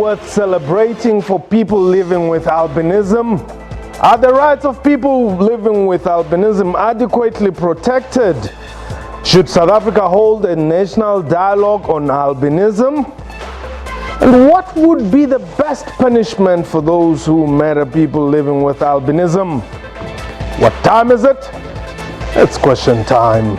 worth celebrating for people living with albinism? Are the rights of people living with albinism adequately protected? Should South Africa hold a national dialogue on albinism? And what would be the best punishment for those who murder people living with albinism? What time is it? It's question time.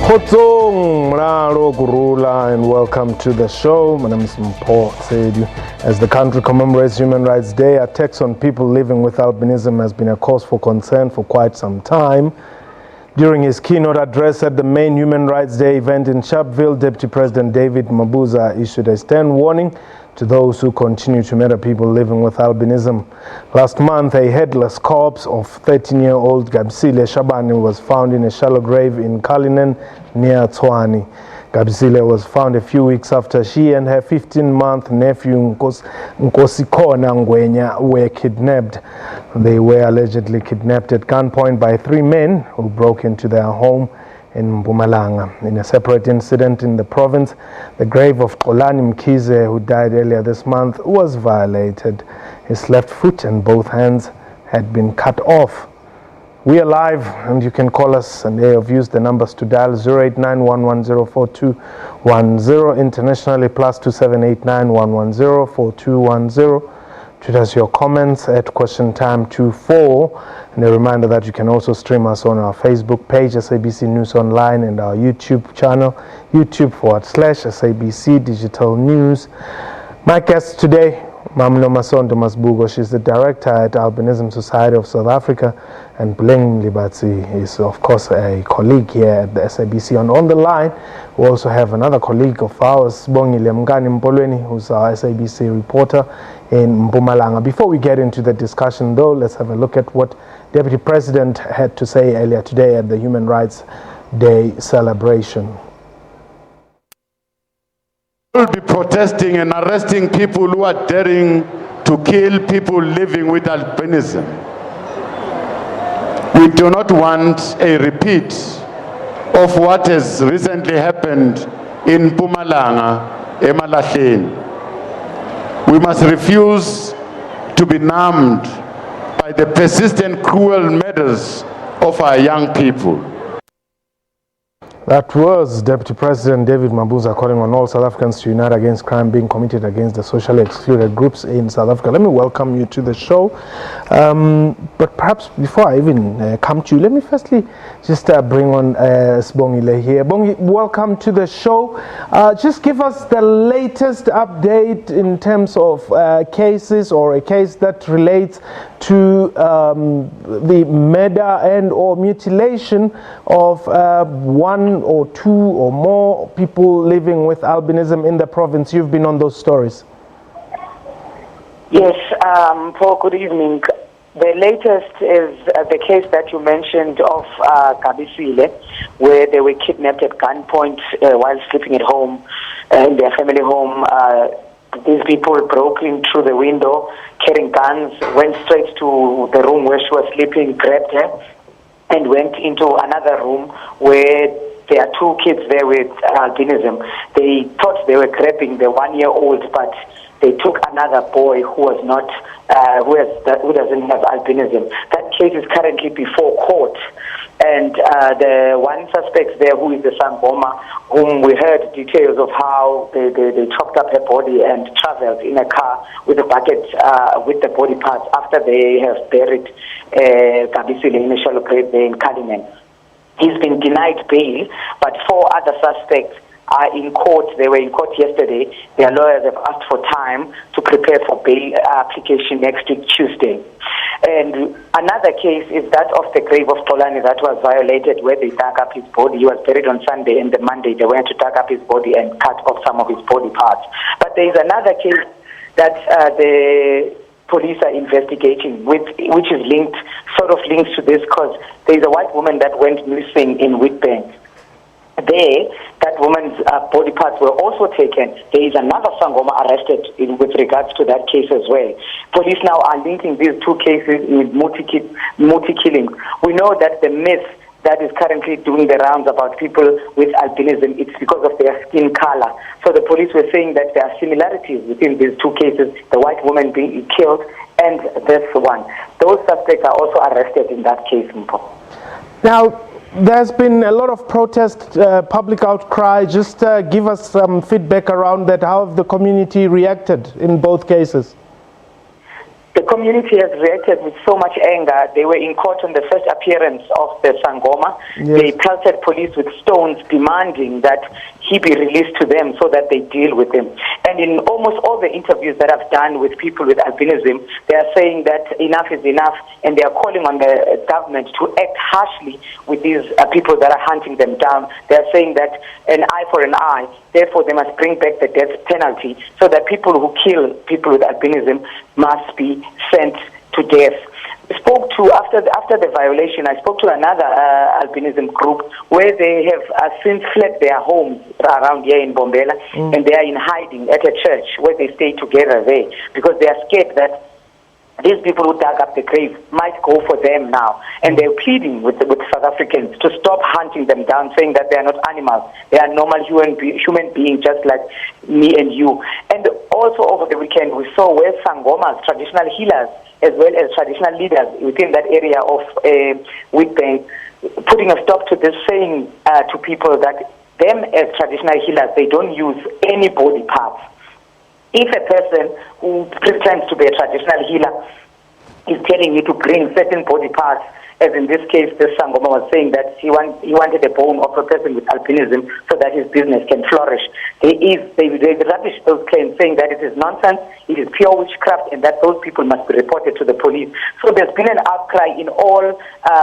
Khotsong, Mraro, Gurula, and welcome to the show. My name is Mpho Sedu. As the country commemorates Human Rights Day, attacks on people living with albinism has been a cause for concern for quite some time. During his keynote address at the main Human Rights Day event in Sharpeville, Deputy President David Mabuza issued a stern warning to those who continue to murder people living with albinism. Last month, a headless corpse of 13-year-old Gabisile Shabani was found in a shallow grave in Cullinan near Tshwane. Gabisile was found a few weeks after she and her 15-month nephew Nkosikona Ngwenya were kidnapped. They were allegedly kidnapped at gunpoint by three men who broke into their home in Mpumalanga. In a separate incident in the province, the grave of Xolani Mkhize, who died earlier this month, was violated. His left foot and both hands had been cut off. We are live, and you can call us, and they have used the numbers to dial 089-110-4210, internationally +2789110-4210. Tweet us your comments at question time 24, and a reminder that you can also stream us on our Facebook page, SABC News Online, and our YouTube channel, YouTube/SABC Digital News. My guest today, Mamlo Masondo Masbugo. She's the director at Albinism Society of South Africa, and Bleng Libatsi is, of course, a colleague here at the SABC. And on the line, we also have another colleague of ours, Bongile Mngani Mpolweni, who's our SABC reporter in Mpumalanga. Before we get into the discussion, though, let's have a look at what Deputy President had to say earlier today at the Human Rights Day celebration. Will be protesting and arresting people who are daring to kill people living with albinism. We do not want a repeat of what has recently happened in Mpumalanga, Emalahleni. We must refuse to be numbed by the persistent cruel murders of our young people. That was Deputy President David Mabuza calling on all South Africans to unite against crime being committed against the socially excluded groups in South Africa. Let me welcome you to the show. But perhaps before I even come to you, let me firstly just bring on Sibongile here. Bongi, welcome to the show. Just give us the latest update in terms of cases, or a case that relates to the murder and or mutilation of one or two or more people living with albinism in the province. You've been on those stories. Yes, Paul, good evening. The latest is the case that you mentioned of Gabisile, where they were kidnapped at gunpoint while sleeping at home, in their family home. These people broke in through the window, carrying guns, went straight to the room where she was sleeping, grabbed her, and went into another room where there are two kids there with albinism. They thought they were grabbing the 1-year-old, but they took another boy who was not, who doesn't have albinism. That case is currently before court. And the one suspect there, who is the Sangoma, whom we heard details of how they chopped up her body and traveled in a car with a bucket with the body parts after they have buried Gabisile in a shallow grave there in Cullinan. He's been denied bail, but 4 other suspects are in court. They were in court yesterday. Their lawyers have asked for time to prepare for bail application next week, Tuesday. And another case is that of the grave of Xolani that was violated, where they dug up his body. He was buried on Sunday, and the Monday they went to dug up his body and cut off some of his body parts. But there is another case that the police are investigating, which is linked to this, because there is a white woman that went missing in Witbank. there, that woman's body parts were also taken. There is another Sangoma arrested with regards to that case as well. Police now are linking these two cases with multi-killing. We know that the myth that is currently doing the rounds about people with albinism, it's because of their skin color. So the police were saying that there are similarities within these two cases, the white woman being killed and this one. Those suspects are also arrested in that case. Now, there's been a lot of protest, public outcry. Just give us some feedback around that. How have the community reacted in both cases? The community has reacted with so much anger. They were in court on the first appearance of the Sangoma. Yes. They pelted police with stones, demanding that he be released to them so that they deal with him. And in almost all the interviews that I've done with people with albinism, they are saying that enough is enough, and they are calling on the government to act harshly with these people that are hunting them down. They are saying that an eye for an eye, therefore they must bring back the death penalty so that people who kill people with albinism must be sent to death. Spoke to after the violation. I spoke to another albinism group where they have since fled their homes around here in Bombela, and they are in hiding at a church where they stay together there because they are scared that these people who dug up the grave might go for them now, and they're pleading with South Africans to stop hunting them down, saying that they are not animals, they are normal human beings just like me and you. And also over the weekend we saw where Sangomas, traditional healers, as well as traditional leaders within that area of Witbank, putting a stop to this, saying to people that them as traditional healers, they don't use any body parts. If a person who pretends to be a traditional healer is telling you to bring certain body parts, as in this case, this Sangoma was saying that he wanted a bone of a person with albinism so that his business can flourish. They rubbish those claims, saying that it is nonsense, it is pure witchcraft, and that those people must be reported to the police. So there's been an outcry in all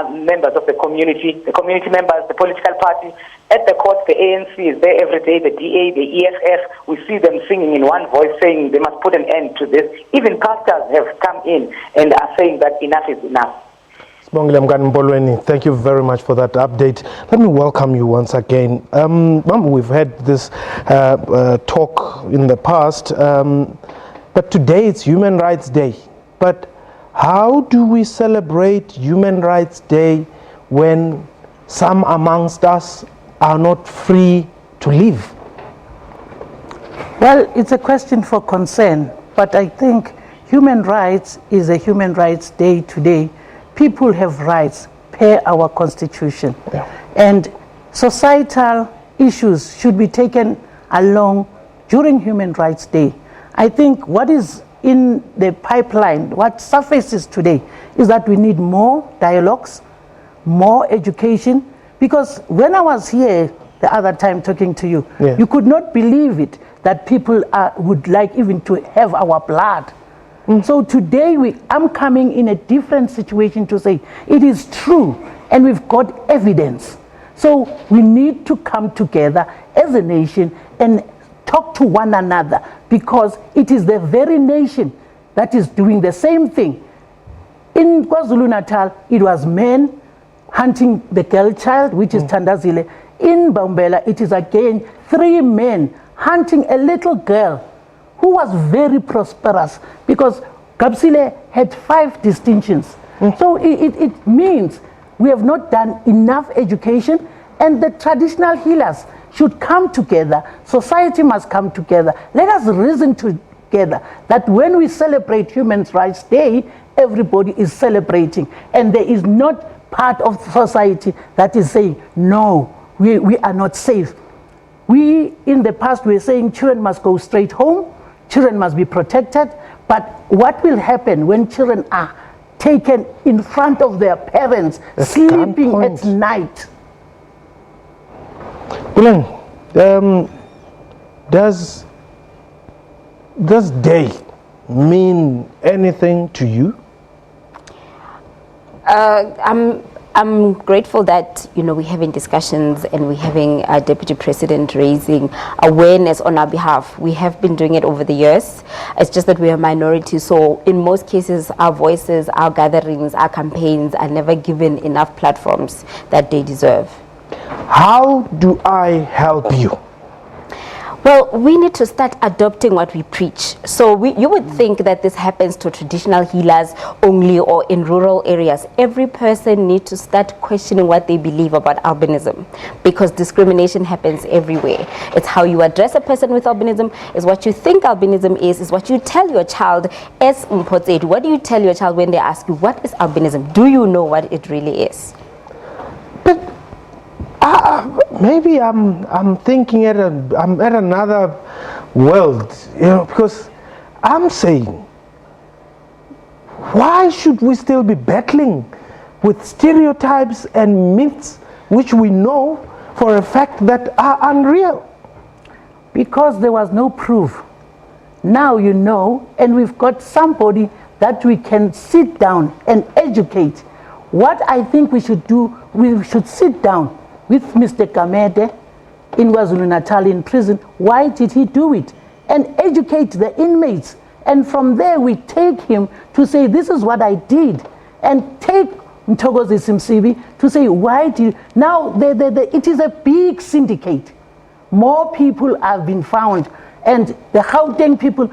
members of the community members, the political party. At the court, the ANC is there every day, the DA, the EFF. We see them singing in one voice, saying they must put an end to this. Even pastors have come in and are saying that enough is enough. Thank you very much for that update. Let me welcome you once again. We've had this talk in the past, but today it's Human Rights Day. But how do we celebrate Human Rights Day when some amongst us are not free to live? Well, it's a question for concern, but I think human rights is a Human Rights Day today. People have rights per our constitution, and societal issues should be taken along during Human Rights Day. I think what is in the pipeline, what surfaces today, is that we need more dialogues, more education, because when I was here the other time talking to you, you could not believe it, that people would like even to have our blood. So today I'm coming in a different situation to say it is true and we've got evidence. So we need to come together as a nation and talk to one another, because it is the very nation that is doing the same thing. In KwaZulu-Natal, it was men hunting the girl child, which is Tandazile. In Bombela, it is again 3 men hunting a little girl who was very prosperous, because Kapsile had 5 distinctions. So it means we have not done enough education, and the traditional healers should come together. Society must come together. Let us reason together that when we celebrate Human Rights Day, everybody is celebrating, and there is not part of society that is saying, no, we are not safe. We, in the past, were saying children must go straight home, children must be protected, but what will happen when children are taken in front of their parents, sleeping at night? Does this day mean anything to you? I'm grateful that we're having discussions and we're having a deputy president raising awareness on our behalf. We have been doing it over the years. It's just that we are a minority, so in most cases our voices, our gatherings, our campaigns are never given enough platforms that they deserve. How do I help you? Well, we need to start adopting what we preach. So you would think that this happens to traditional healers only or in rural areas. Every person needs to start questioning what they believe about albinism, because discrimination happens everywhere. It's how you address a person with albinism, is what you think albinism is what you tell your child. As Mpotsedu, what do you tell your child when they ask you, what is albinism? Do you know what it really is? But maybe I'm thinking I'm at another world, because I'm saying, why should we still be battling with stereotypes and myths which we know for a fact that are unreal? Because there was no proof. Now you know, and we've got somebody that we can sit down and educate. What I think we should do, we should sit down with Mr. Kamede in KwaZulu-Natal in prison. Why did he do it? And educate the inmates. And from there we take him to say, this is what I did. And take Mthokozi Simsibi to say, why did you? Now it is a big syndicate. More people have been found. And the Gauteng people,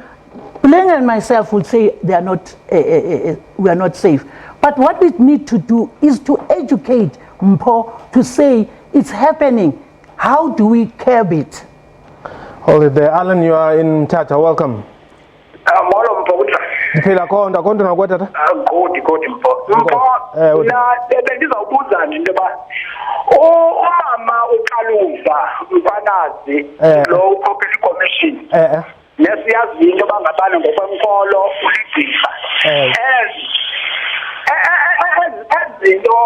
Bling and myself would say they are not, we are not safe. But what we need to do is to educate Mpo to say, it's happening. How do we curb it? Hold it there. Alan, you are in Tata. Welcome. Ndiphila konda nakwetata. Godi Mpo. Ndizawubuza nje into yoba umama uXaluva Mfanazi lo uProperty Commission. Nesiyazi into yoba ngabana ngokwenkolo uligcisa. Ezinto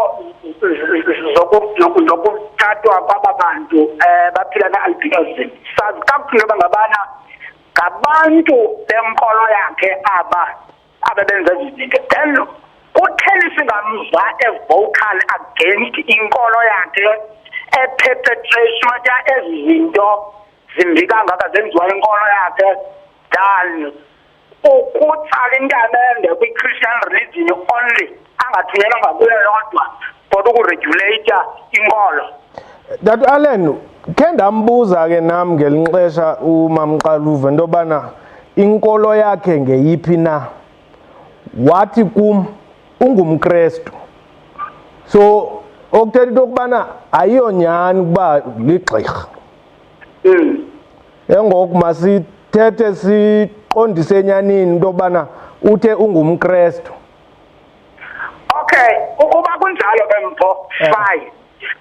zokuthathwa kwabantu baphila ne-albinism, sazi kabuhlungu yoba ngabana ngabantu benkolo yakhe ababenza ezi zinto. Then kutheni singamva evocal against inkolo yakhe eperpetration ezi zinto zimbi kangaka zenziwa inkolo yakhe than ukutsala intamende kwi-Christian religion only, angathunyelwanga kuyo yodwa kodwa ukuregulate inkolo. That Alan, ke ndambuza ke nam ngelixesha uMamXaluva into yobana inkolo yakhe ngeyiphi na. Wathi kum ungumKrestu. So okuthetha into yokubana ayiyonyani ukuba ligqirha. Ngoku masithethe siqondise enyanini into yobana uthe ungumKrestu. Okay, ukuba kunjalo ke Mpho, fine.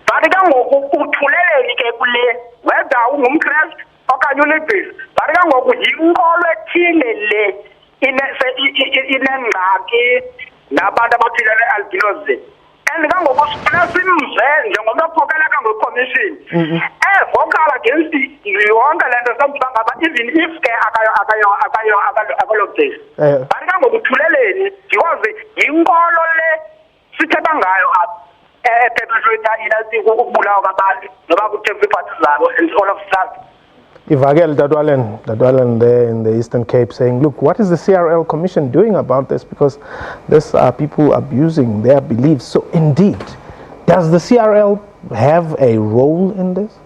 But ke ngoku uthuleleni ke kule whether ungumKrestu okanye uligqirha. But ke ngoku yinkolo ethile le inengxaki nabantu abaphila ne-albinism. And ke ngoku sifuna simve njengomntu ophokela ngokhomission vocal against yonke le nto senziwa ngaba, even if ke akalogqirha. But ke ngoku uthuleleni because yinkolo le sithetha ngayo apha ukubulawa kwabantu noba kuthemba iiphathi zabo and all of that. Ivakele Dadwalan there in the Eastern Cape saying, look, what is the CRL Commission doing about this? Because these are people abusing their beliefs. So indeed, does the CRL have a role in this?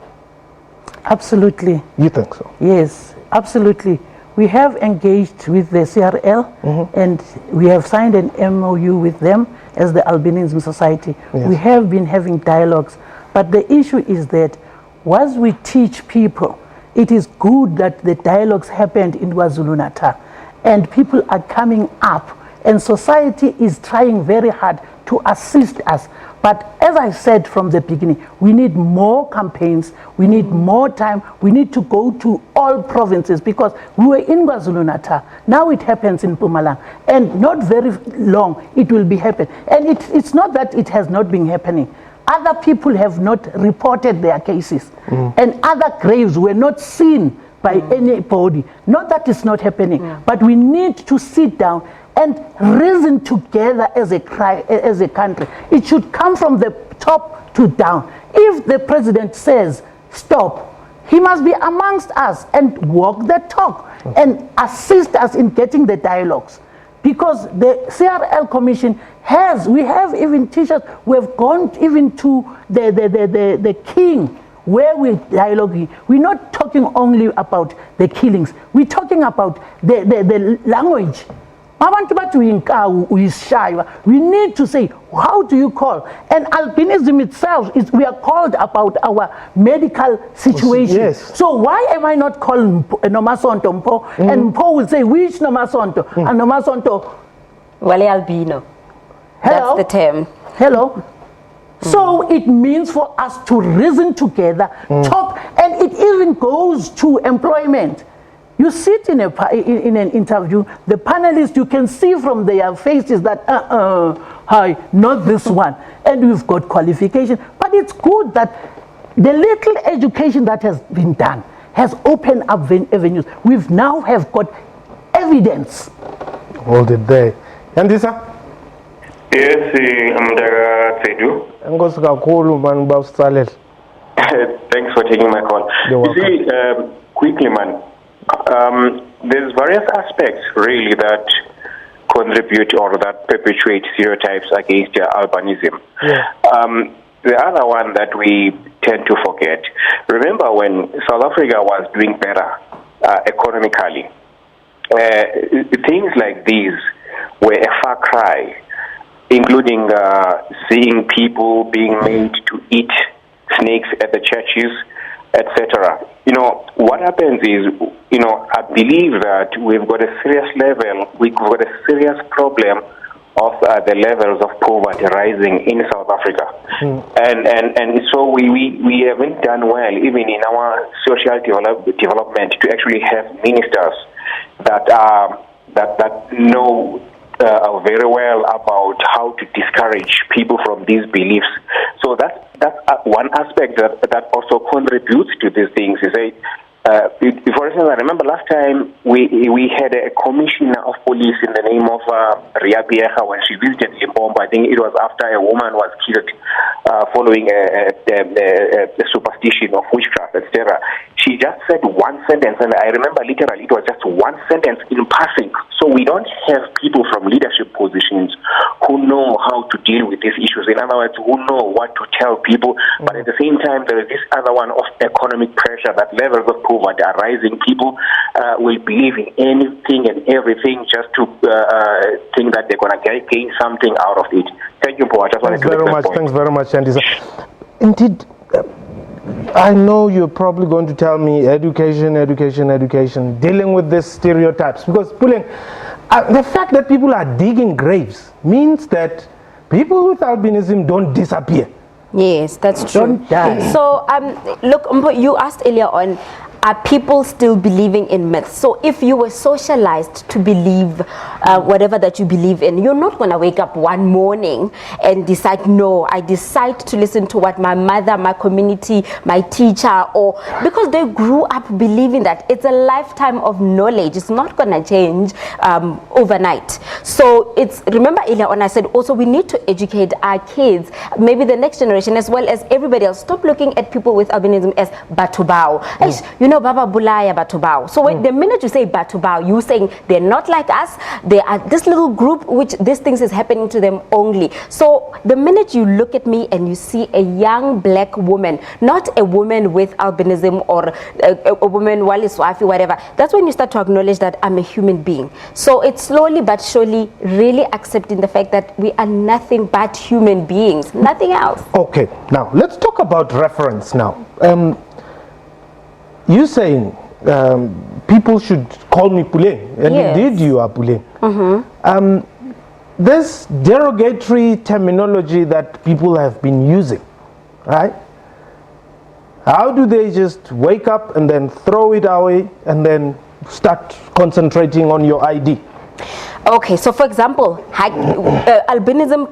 Absolutely. You think so? Yes, absolutely. We have engaged with the CRL and we have signed an MOU with them as the Albinism Society. Yes. We have been having dialogues, but the issue is that once we teach people, it is good that the dialogues happened in KwaZulu-Natal and people are coming up and society is trying very hard to assist us. But as I said from the beginning, we need more campaigns, we need more time, we need to go to all provinces because we were in KwaZulu-Natal. Now it happens in Mpumalanga and not very long it will be happening. And it's not that it has not been happening. Other people have not reported their cases and other graves were not seen by anybody. Not that it's not happening, but we need to sit down and reason together as a country. It should come from the top to down. If the president says stop, he must be amongst us and walk the talk and assist us in getting the dialogues. because the CRL Commission we have even teachers who have gone even to the king, where we're dialoguing. We're not talking only about the killings, we're talking about the language. We need to say, how do you call? And albinism itself, we are called about our medical situation. Yes. So why am I not calling Nomasonto Mpo? And Mpo will say, which Nomasonto? And Nomasonto, Wale albino. hello? That's the term. Hello? So it means for us to reason together, talk, and it even goes to employment. You sit in an interview, the panelists, you can see from their faces that, hi, not this one. And we've got qualification. But it's good that the little education that has been done has opened up avenues. We've now have got evidence. Hold it there. Yandisa? Yes, Amdaga Tsedu. Enkosi kakhulu man bawusitsalela. Thanks for taking my call. You're welcome. You see, quickly, man, there's various aspects really that contribute or that perpetuate stereotypes against albinism. Yeah. The other one that we tend to forget, remember when South Africa was doing better economically, things like these were a far cry, including seeing people being made to eat snakes at the churches, etc. You know, what happens is, you know, I believe that we've got a serious problem of the levels of poverty rising in South Africa. And so we haven't done well, even in our social development, to actually have ministers that know very well about how to discourage people from these beliefs. So that's one aspect that also contributes to these things. For instance, I remember last time we had a commissioner of police in the name of Ria Piecha when she visited Limpopo. I think it was after a woman was killed following a superstition of witchcraft, etc. She just said one sentence, and I remember literally it was just one sentence in passing. So we don't have people from leadership positions who know how to deal with these issues. In other words, who know what to tell people. But at the same time, there is this other one of economic pressure, that levels of poverty are rising. People will believe in anything and everything just to think that they're going to gain something out of it. Thank you, Paul. I just wanted to make that point. Thanks very much, Andy. Indeed, I know you're probably going to tell me education, dealing with these stereotypes. Because the fact that people are digging graves means that people with albinism don't disappear. Yes, that's true. Don't die. So, look, Mpo, you asked earlier on, are people still believing in myths? So if you were socialized to believe whatever that you believe in, you're not going to wake up one morning and decide, no, I decide to listen to what my mother, my community, my teacher, or because they grew up believing that. It's a lifetime of knowledge. It's not going to change overnight. So remember earlier on I said also we need to educate our kids, maybe the next generation as well as everybody else. Stop looking at people with albinism as batubao. You know, Baba Bulaya Batubao. So when the minute you say Batubao, you're saying they're not like us. They are this little group which these things is happening to them only. So the minute you look at me and you see a young black woman, not a woman with albinism or a woman Wali Swafi, whatever, that's when you start to acknowledge that I'm a human being. So it's slowly but surely really accepting the fact that we are nothing but human beings, nothing else. Okay, now let's talk about reference now. You saying people should call me Pule, and Yes. indeed you are Pule. There's derogatory terminology that people have been using, right? How do they just wake up and then throw it away and then start concentrating on your ID? Okay, so for example, albinism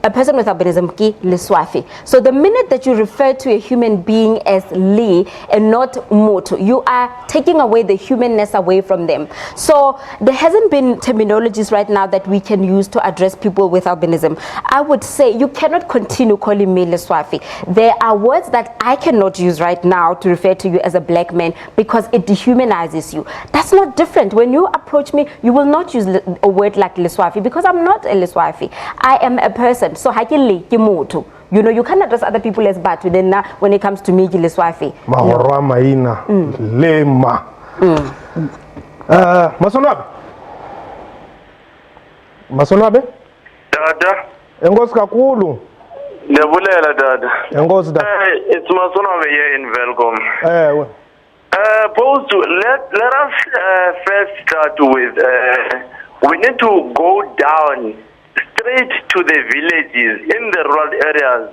a person with albinism ki liswafi. So the minute that you refer to a human being as Li and not Mutu, you are taking away the humanness away from them. So there hasn't been terminologies right now that we can use to address people with albinism. I would say you cannot continue calling me liswafi. There are words that I cannot use right now to refer to you as a black man because it dehumanizes you. That's not different when when you approach me, you will not use a word like Leswafi, because I'm not a Leswafi. I am a person. So you know, you can't address other people as bad. Then when it comes to me, Leswafi. Lema. Masonabe? Dada. Engozi kakhulu. Ndiyabulela dada. Engozi dada. It's Masonabe here in Velcom. Let us first start with we need to go down straight to the villages in the rural areas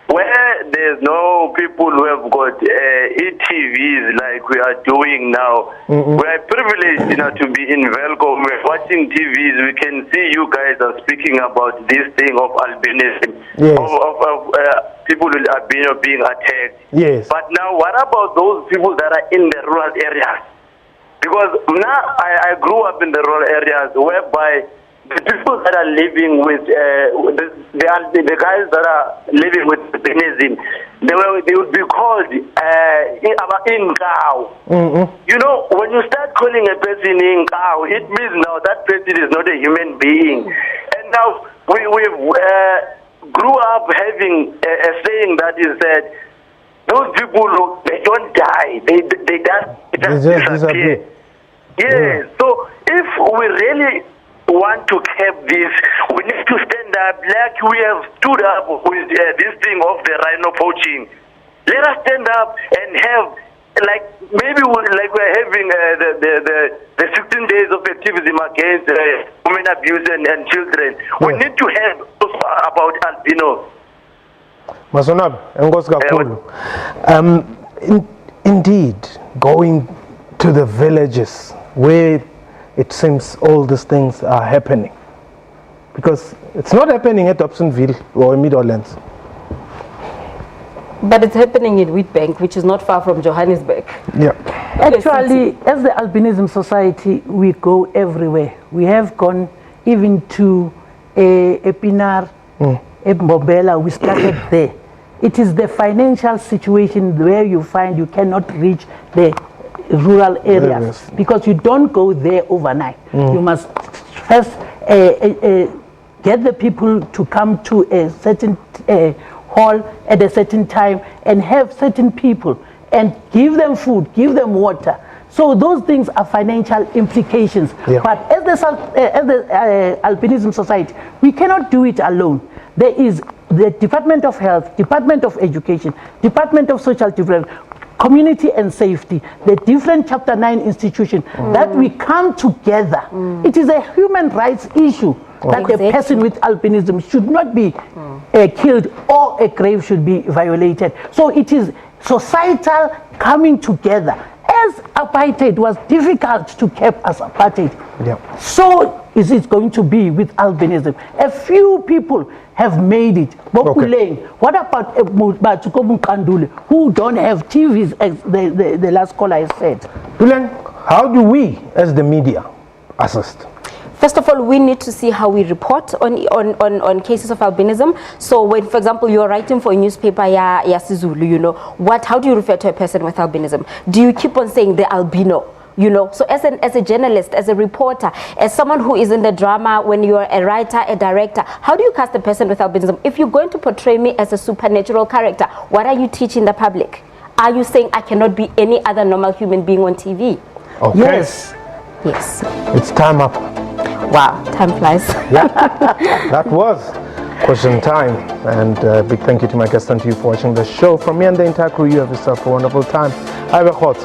where there's no people who have got ETVs like we are doing now. We are privileged, you know, to be in Velcom. We're watching TVs. We can see you guys are speaking about this thing of albinism, of people with albino being attacked. Yes. But now, what about those people that are in the rural areas? Because now I grew up in the rural areas whereby the people that are living with the guys that are living with albinism, they would be called Inkau. You know, when you start calling a person Inkau, it means now that person is not a human being. And now we grew up having a saying that is that those people, they don't die, they just disappear. Yes. So if we really want to keep this, we need to stand up like we have stood up with this thing of the rhino poaching. Let us stand up and have, like, maybe like we're having the 16 days of activism against women abuse and children. We need to have about albinos. Masonab, engozi kakhulu. Indeed, going to the villages where it seems all these things are happening, because it's not happening at Dobsonville or in Meadowlands. But it's happening in Wheatbank, which is not far from Johannesburg. Yeah. Actually, as the Albinism Society, we go everywhere. We have gone even to Epinar, Mbobela. We started there. It is the financial situation where you find you cannot reach the rural areas because you don't go there overnight. You must first get the people to come to a certain hall at a certain time and have certain people and give them food, give them water. So those things are financial implications. But as the Albinism Society, we cannot do it alone. There is the Department of Health, Department of Education, Department of Social Development, Community and Safety, the different Chapter 9 institutions, that we come together. It is a human rights issue that a person with albinism should not be killed or a grave should be violated. So it is societal coming together. As apartheid was difficult to keep as apartheid, so is it going to be with albinism. A few people have made it. What about Kandule, who don't have TVs, as the last caller said? Buleng, how do we, as the media, assist? First of all, we need to see how we report on cases of albinism. So when, for example, you're writing for a newspaper, Sizulu, you know, how do you refer to a person with albinism? Do you keep on saying the albino? You know, so as a journalist, as a reporter, as someone who is in the drama, when you're a writer, a director, how do you cast a person with albinism? If you're going to portray me as a supernatural character, what are you teaching the public? Are you saying I cannot be any other normal human being on TV? Okay. Yes. It's time up. Wow, time flies. That was question time. And big thank you to my guest and to you for watching the show. From me and the entire crew, you have yourself a wonderful time. I have a hot.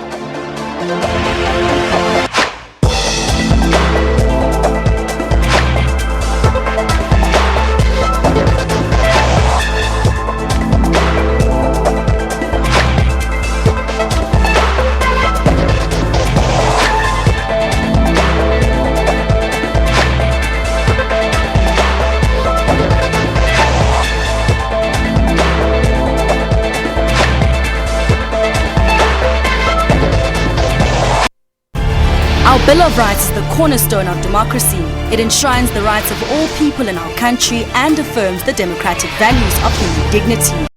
Our Bill of Rights is the cornerstone of democracy. It enshrines the rights of all people in our country and affirms the democratic values of human dignity.